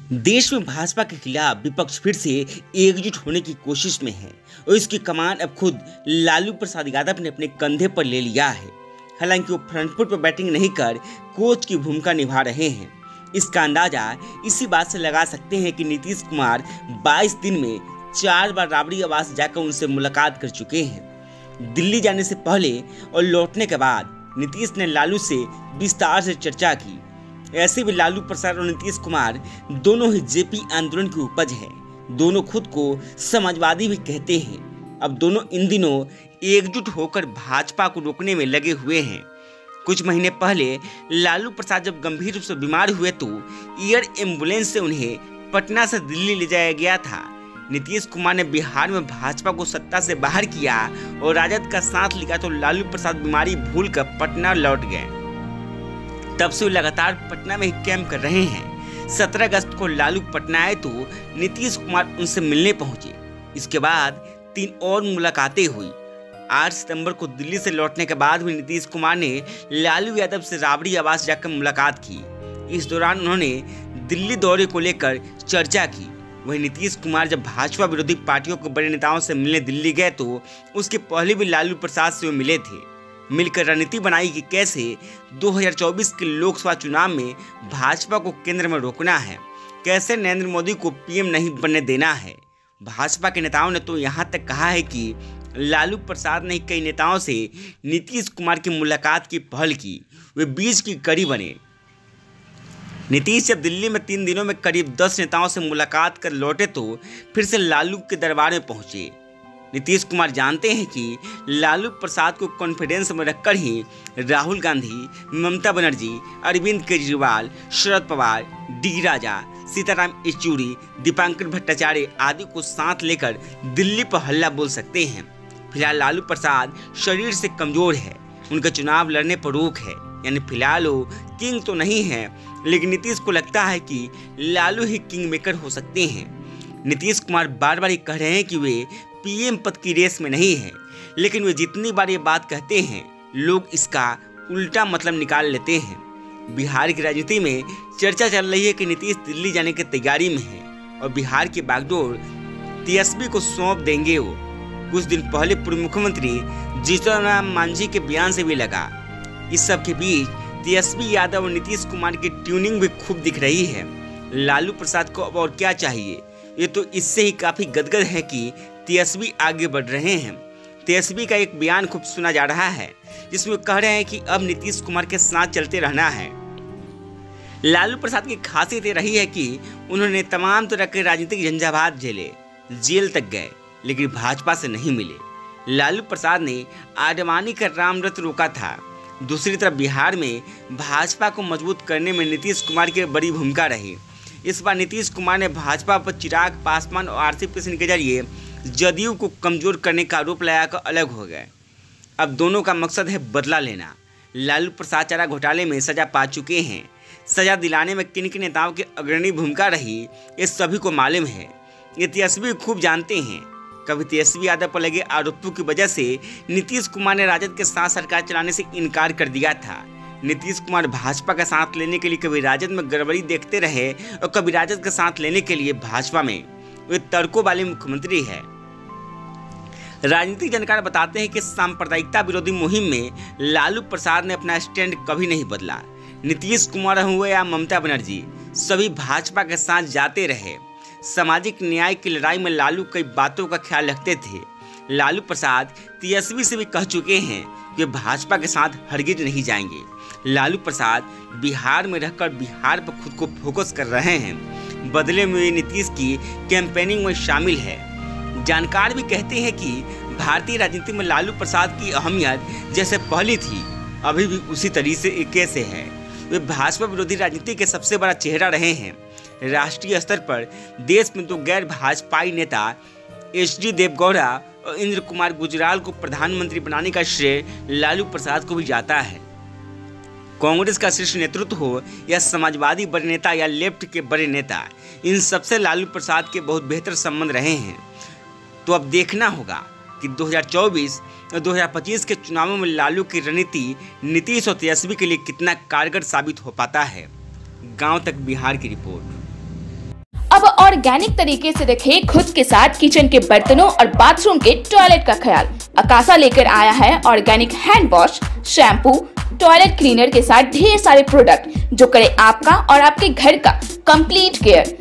देश में भाजपा के खिलाफ विपक्ष फिर से एकजुट होने की कोशिश में है और इसकी कमान अब खुद लालू प्रसाद यादव ने अपने कंधे पर ले लिया है। हालांकि वो फ्रंट फुट पर बैटिंग नहीं कर कोच की भूमिका निभा रहे हैं। इसका अंदाजा इसी बात से लगा सकते हैं कि नीतीश कुमार 22 दिन में 4 बार राबड़ी आवास जाकर उनसे मुलाकात कर चुके हैं। दिल्ली जाने से पहले और लौटने के बाद नीतीश ने लालू से विस्तार से चर्चा की। ऐसे भी लालू प्रसाद और नीतीश कुमार दोनों ही जेपी आंदोलन की उपज है। दोनों खुद को समाजवादी भी कहते हैं। अब दोनों इन दिनों एकजुट होकर भाजपा को रोकने में लगे हुए हैं। कुछ महीने पहले लालू प्रसाद जब गंभीर रूप से बीमार हुए तो एयर एम्बुलेंस से उन्हें पटना से दिल्ली ले जाया गया था। नीतीश कुमार ने बिहार में भाजपा को सत्ता से बाहर किया और राजद का साथ लिया तो लालू प्रसाद बीमारी भूलकर पटना लौट गए। तब से लगातार पटना में ही कैंप कर रहे हैं। 17 अगस्त को लालू पटना आए तो नीतीश कुमार उनसे मिलने पहुंचे। इसके बाद 3 और मुलाकातें हुई। 8 सितंबर को दिल्ली से लौटने के बाद भी नीतीश कुमार ने लालू यादव से राबड़ी आवास जाकर मुलाकात की। इस दौरान उन्होंने दिल्ली दौरे को लेकर चर्चा की। वहीं नीतीश कुमार जब भाजपा विरोधी पार्टियों के बड़े नेताओं से मिलने दिल्ली गए तो उसके पहले भी लालू प्रसाद से वो मिले थे। मिलकर रणनीति बनाई कि कैसे 2024 के लोकसभा चुनाव में भाजपा को केंद्र में रोकना है, कैसे नरेंद्र मोदी को पीएम नहीं बनने देना है। भाजपा के नेताओं ने तो यहां तक कहा है कि लालू प्रसाद ने कई नेताओं से नीतीश कुमार की मुलाकात की पहल की, वे बीच की कड़ी बने। नीतीश जब दिल्ली में 3 दिनों में करीब 10 नेताओं से मुलाकात कर लौटे तो फिर से लालू के दरबार में पहुंचे। नीतीश कुमार जानते हैं कि लालू प्रसाद को कॉन्फिडेंस में रखकर ही राहुल गांधी, ममता बनर्जी, अरविंद केजरीवाल, शरद पवार, डी राजा, सीताराम येचुरी, दीपांकर भट्टाचार्य आदि को साथ लेकर दिल्ली पर हल्ला बोल सकते हैं। फिलहाल लालू प्रसाद शरीर से कमजोर है, उनका चुनाव लड़ने पर रोक है, यानी फिलहाल वो किंग तो नहीं है, लेकिन नीतीश को लगता है कि लालू ही किंग मेकर हो सकते हैं। नीतीश कुमार बार बार कह रहे हैं कि वे पीएम पद की रेस में नहीं है, लेकिन वे जितनी बार ये बात कहते हैं लोग इसका उल्टा मतलब निकाल लेते हैं। बिहार की राजनीति में चर्चा चल रही है कि नीतीश दिल्ली जाने की तैयारी में है और बिहार की बागडोर तेजस्वी को सौंप देंगे। वो कुछ दिन पहले पूर्व मुख्यमंत्री जीतन राम मांझी के बयान से भी लगा। इस सब के बीच तेजस्वी यादव और नीतीश कुमार की ट्यूनिंग भी खूब दिख रही है। लालू प्रसाद को अब और क्या चाहिए, ये तो इससे ही काफी गदगद है कि तेजस्वी आगे बढ़ रहे हैं। तेजस्वी का एक बयान खूब सुना जा रहा है जिसमें कह रहे हैं कि अब नीतीश कुमार के साथ चलते रहना है। लालू प्रसाद की खासियत ये रही है कि उन्होंने तमाम तरह के राजनीतिक झंझावात झेले, जेल तक गए, लेकिन भाजपा से नहीं मिले। लालू प्रसाद ने आडवाणी का राम रथ रोका था। दूसरी तरफ बिहार में भाजपा को मजबूत करने में नीतीश कुमार की बड़ी भूमिका रही। इस बार नीतीश कुमार ने भाजपा पर चिराग पासवान और आरसीपी सिंह के जरिए जदयू को कमजोर करने का आरोप लगाकर अलग हो गए। अब दोनों का मकसद है बदला लेना। लालू प्रसाद चारा घोटाले में सजा पा चुके हैं। सजा दिलाने में किन किन नेताओं की अग्रणी भूमिका रही ये सभी को मालूम है। ये तेजस्वी खूब जानते हैं। कभी तेजस्वी यादव पर लगे आरोपों की वजह से नीतीश कुमार ने राजद के साथ सरकार चलाने से इनकार कर दिया था। नीतीश कुमार भाजपा का साथ लेने के लिए कभी राजद में गड़बड़ी देखते रहे और कभी राजद का साथ लेने के लिए भाजपा में। वे तर्कों वाले मुख्यमंत्री है। राजनीतिक जानकार बताते हैं कि सांप्रदायिकता विरोधी मुहिम में लालू प्रसाद ने अपना स्टैंड कभी नहीं बदला। नीतीश कुमार हुए या ममता बनर्जी, सभी भाजपा के साथ जाते रहे। सामाजिक न्याय की लड़ाई में लालू कई बातों का ख्याल रखते थे। लालू प्रसाद तेजस्वी से भी कह चुके हैं कि भाजपा के साथ हरगिज नहीं जाएंगे। लालू प्रसाद बिहार में रहकर बिहार पर खुद को फोकस कर रहे हैं। बदले में नीतीश की कैंपेनिंग में शामिल है। जानकार भी कहते हैं कि भारतीय राजनीति में लालू प्रसाद की अहमियत जैसे पहले थी अभी भी उसी तरीके से है। वे भाजपा विरोधी राजनीति के सबसे बड़ा चेहरा रहे हैं। राष्ट्रीय स्तर पर देश में 2 गैर भाजपाई नेता HD देवगौड़ा और इंद्र कुमार गुजराल को प्रधानमंत्री बनाने का श्रेय लालू प्रसाद को भी जाता है। कांग्रेस का शीर्ष नेतृत्व हो या समाजवादी बड़े नेता या लेफ्ट के बड़े नेता, इन सबसे लालू प्रसाद के बहुत बेहतर संबंध रहे हैं। तो अब देखना होगा कि 2024 और 2025 के चुनावों में लालू की रणनीति नीतीश और तेजस्वी के लिए कितना कारगर साबित हो पाता है। गांव तक बिहार की रिपोर्ट। ऑर्गेनिक तरीके से रखें खुद के साथ किचन के बर्तनों और बाथरूम के टॉयलेट का ख्याल। अकासा लेकर आया है organic hand wash, shampoo, toilet cleaner के साथ ढेर सारे प्रोडक्ट जो करे आपका और आपके घर का कंप्लीट केयर।